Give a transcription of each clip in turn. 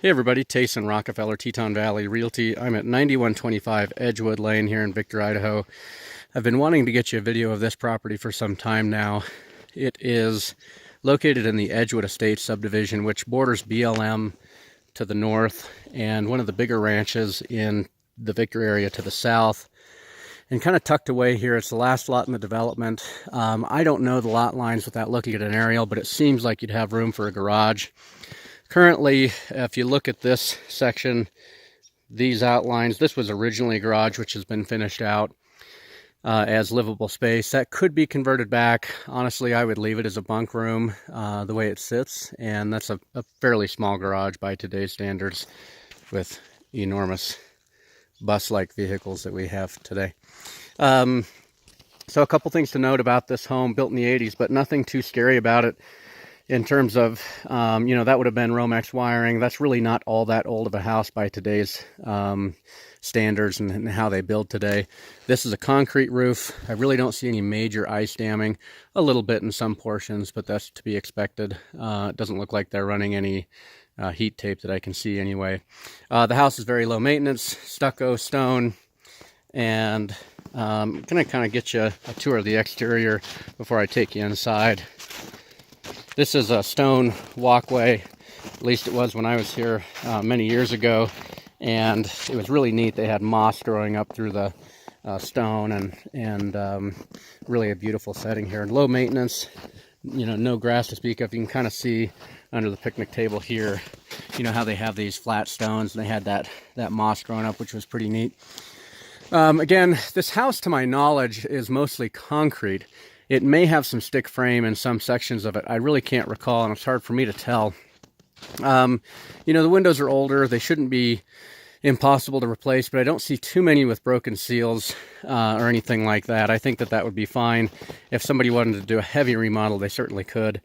Hey everybody, Tayson Rockefeller, Teton Valley Realty. I'm at 9125 Edgewood Lane here in Victor, Idaho. I've been wanting to get you a video of this property for some time now. It is located in the Edgewood Estates subdivision, which borders BLM to the north and one of the bigger ranches in the Victor area to the south. And kind of tucked away here, it's the last lot in the development. I don't know the lot lines without looking at an aerial, but it seems like you'd have room for a garage. Currently, if you look at this section, these outlines, this was originally a garage which has been finished out as livable space. That could be converted back. Honestly, I would leave it as a bunk room the way it sits, and that's a fairly small garage by today's standards with enormous bus-like vehicles that we have today. So a couple things to note about this home, built in the 80s, but nothing too scary about it. In terms of, that would have been Romex wiring. That's really not all that old of a house by today's standards and how they build today. This is a concrete roof. I really don't see any major ice damming. A little bit in some portions, but that's to be expected. It doesn't look like they're running any heat tape that I can see anyway. The house is very low maintenance, stucco, stone, and I'm going to kind of get you a tour of the exterior before I take you inside. This is a stone walkway, at least it was when I was here many years ago, and it was really neat. They had moss growing up through the stone, and really a beautiful setting here. Low maintenance, no grass to speak of. You can kind of see under the picnic table here, how they have these flat stones, and they had that moss growing up, which was pretty neat. Again, this house, to my knowledge, is mostly concrete. It may have some stick frame in some sections of it. I really can't recall, and it's hard for me to tell. The windows are older. They shouldn't be impossible to replace, but I don't see too many with broken seals or anything like that. I think that would be fine. If somebody wanted to do a heavy remodel, they certainly could.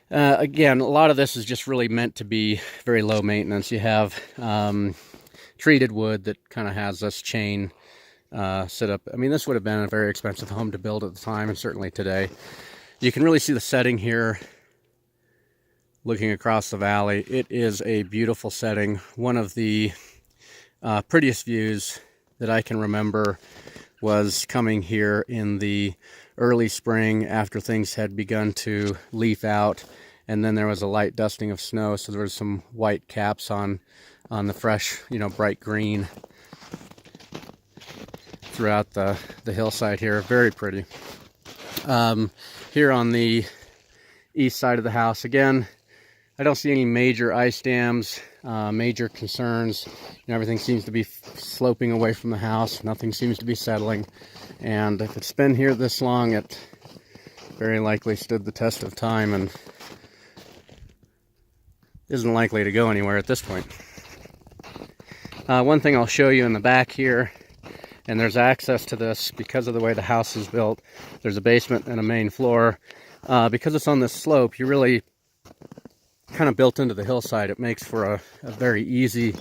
Again, a lot of this is just really meant to be very low maintenance. You have treated wood that kind of has this chain sit up. I mean, this would have been a very expensive home to build at the time, and certainly today. You can really see the setting here looking across the valley. It is a beautiful setting. One of the prettiest views that I can remember was coming here in the early spring after things had begun to leaf out, and then there was a light dusting of snow, so there was some white caps on the fresh, bright green throughout the hillside here. Very pretty. Here on the east side of the house, again, I don't see any major ice dams, major concerns. Everything seems to be sloping away from the house. Nothing seems to be settling. And if it's been here this long, it very likely stood the test of time and isn't likely to go anywhere at this point. One thing I'll show you in the back here, and there's access to this because of the way the house is built. There's a basement and a main floor. Because it's on this slope, you really kind of built into the hillside. It makes for a very easy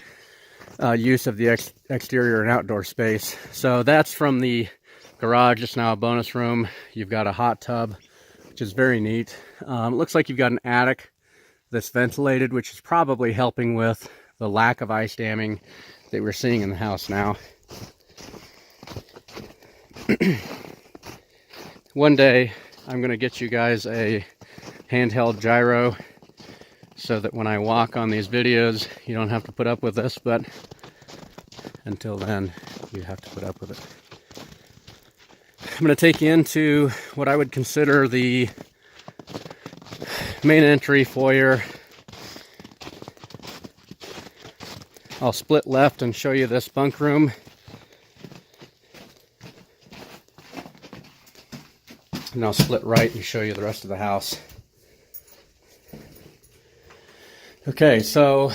use of the exterior and outdoor space. So that's from the garage. It's now a bonus room. You've got a hot tub, which is very neat. It looks like you've got an attic that's ventilated, which is probably helping with the lack of ice damming that we're seeing in the house now. One day I'm going to get you guys a handheld gyro so that when I walk on these videos you don't have to put up with this, but until then you have to put up with it. I'm going to take you into what I would consider the main entry foyer. I'll split left and show you this bunk room. And I'll split right and show you the rest of the house. Okay, so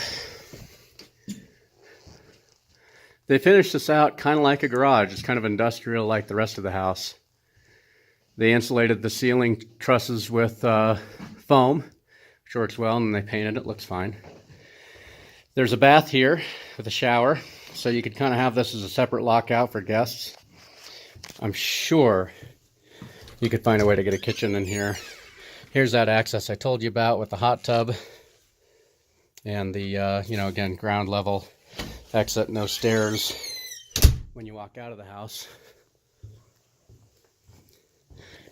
they finished this out kind of like a garage. It's kind of industrial like the rest of the house. They insulated the ceiling trusses with foam, which works well, and they painted it. Looks fine. There's a bath here with a shower, so you could kind of have this as a separate lockout for guests. I'm sure you could find a way to get a kitchen in here. Here's that access I told you about with the hot tub. And the, you know, again, ground level exit, no stairs when you walk out of the house.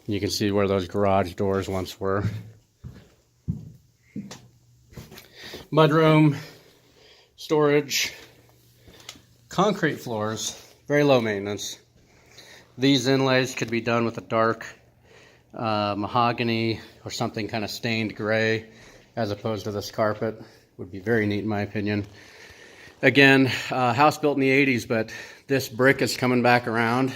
You can see where those garage doors once were. Mudroom, storage, concrete floors, very low maintenance. These inlays could be done with a dark mahogany or something kind of stained gray as opposed to this carpet. Would be very neat in my opinion. Again, house built in the 80s, but this brick is coming back around,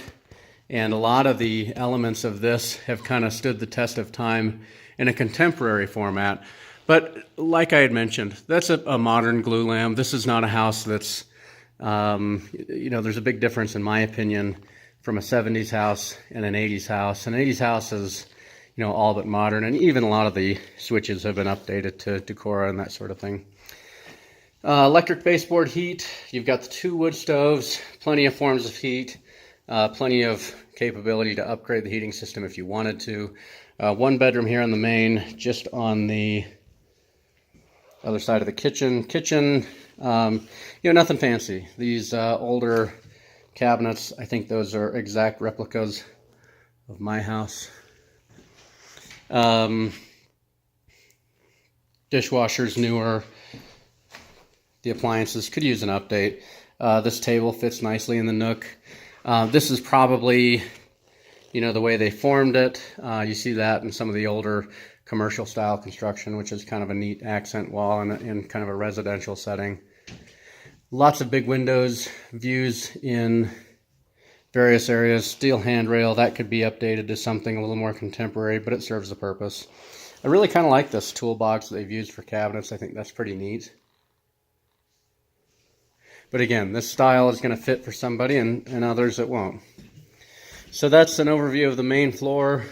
and a lot of the elements of this have kind of stood the test of time in a contemporary format. But like I had mentioned, that's a modern glue lamb. This is not a house that's, you know, there's a big difference in my opinion from a 70s house and an 80s house. An 80s house is, you know, all but modern, and even a lot of the switches have been updated to Decora and that sort of thing. Electric baseboard heat. You've got the 2 wood stoves, plenty of forms of heat, plenty of capability to upgrade the heating system if you wanted to. 1 bedroom here on the main, just on the other side of the kitchen. You know, nothing fancy. These older cabinets, I think those are exact replicas of my house. Dishwasher's newer. The appliances could use an update. This table fits nicely in the nook. This is probably, you know, the way they formed it. You see that in some of the older commercial style construction, which is kind of a neat accent wall in kind of a residential setting. Lots of big windows, views in various areas. Steel handrail, that could be updated to something a little more contemporary, but it serves the purpose. I really kind of like this toolbox that they've used for cabinets. I think that's pretty neat. But again, this style is going to fit for somebody and others it won't. So that's an overview of the main floor.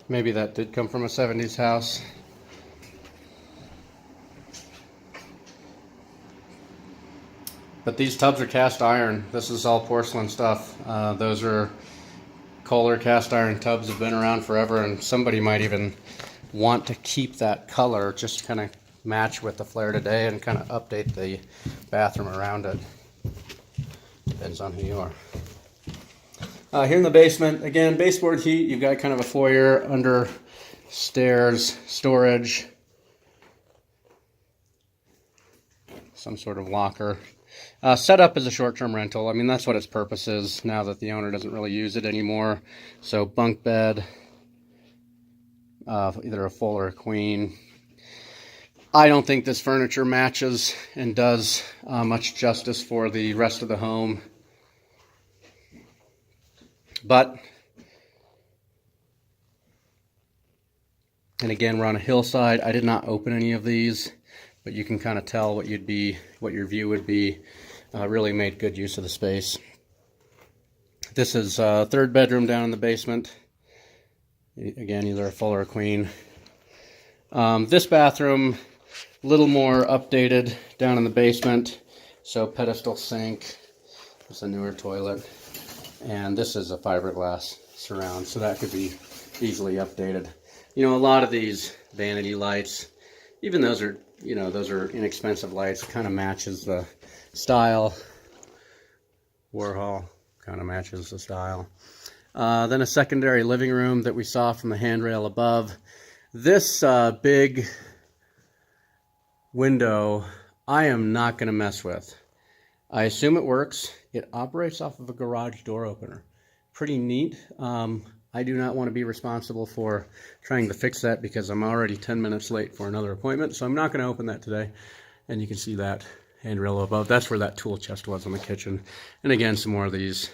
Maybe that did come from a 70s house. But these tubs are cast iron. This is all porcelain stuff. Those are Kohler cast iron tubs, have been around forever, and somebody might even want to keep that color, just kind of match with the flare today and kind of update the bathroom around it. Depends on who you are. Here in the basement, again, baseboard heat. You've got kind of a foyer under stairs, storage, some sort of locker. Set up as a short-term rental. I mean, that's what its purpose is now that the owner doesn't really use it anymore. So bunk bed, either a full or a queen. I don't think this furniture matches and does much justice for the rest of the home. But, and again, we're on a hillside. I did not open any of these, but you can kind of tell what your view would be. Really made good use of the space. This is a 3rd bedroom down in the basement. Again, either a full or a queen. This bathroom, a little more updated down in the basement. So pedestal sink. It's a newer toilet. And this is a fiberglass surround, so that could be easily updated. You know, a lot of these vanity lights, even those are, you know, those are inexpensive lights, kind of matches the style. Warhol kind of matches the style. Then a secondary living room that we saw from the handrail above. This big window, I am not going to mess with. I assume it works. It operates off of a garage door opener. Pretty neat. I do not want to be responsible for trying to fix that because I'm already 10 minutes late for another appointment, so I'm not going to open that today. And you can see that handrail above. That's where that tool chest was in the kitchen. And again, some more of these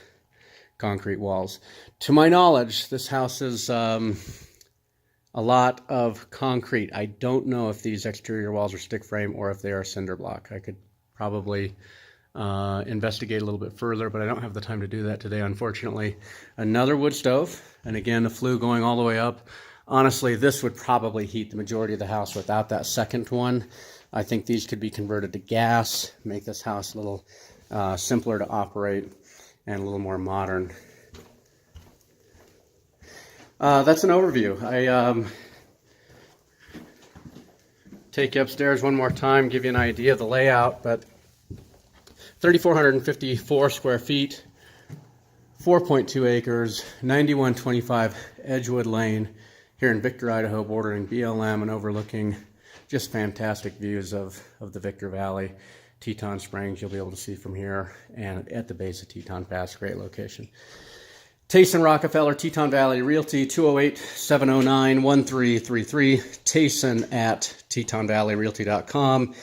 concrete walls. To my knowledge, this house is a lot of concrete. I don't know if these exterior walls are stick frame or if they are cinder block. I could probably investigate a little bit further, but I don't have the time to do that today, unfortunately. Another wood stove, and again, the flue going all the way up. Honestly, this would probably heat the majority of the house without that second one. I think these could be converted to gas, make this house a little simpler to operate and a little more modern. That's an overview. I take you upstairs one more time, give you an idea of the layout, but 3,454 square feet, 4.2 acres, 9125 Edgewood Lane here in Victor, Idaho, bordering BLM and overlooking just fantastic views of the Victor Valley. Teton Springs you'll be able to see from here, and at the base of Teton Pass, great location. Tayson Rockefeller, Teton Valley Realty, 208-709-1333, Tayson at TetonValleyRealty.com,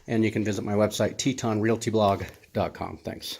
and you can visit my website, TetonRealtyBlog.com. Thanks.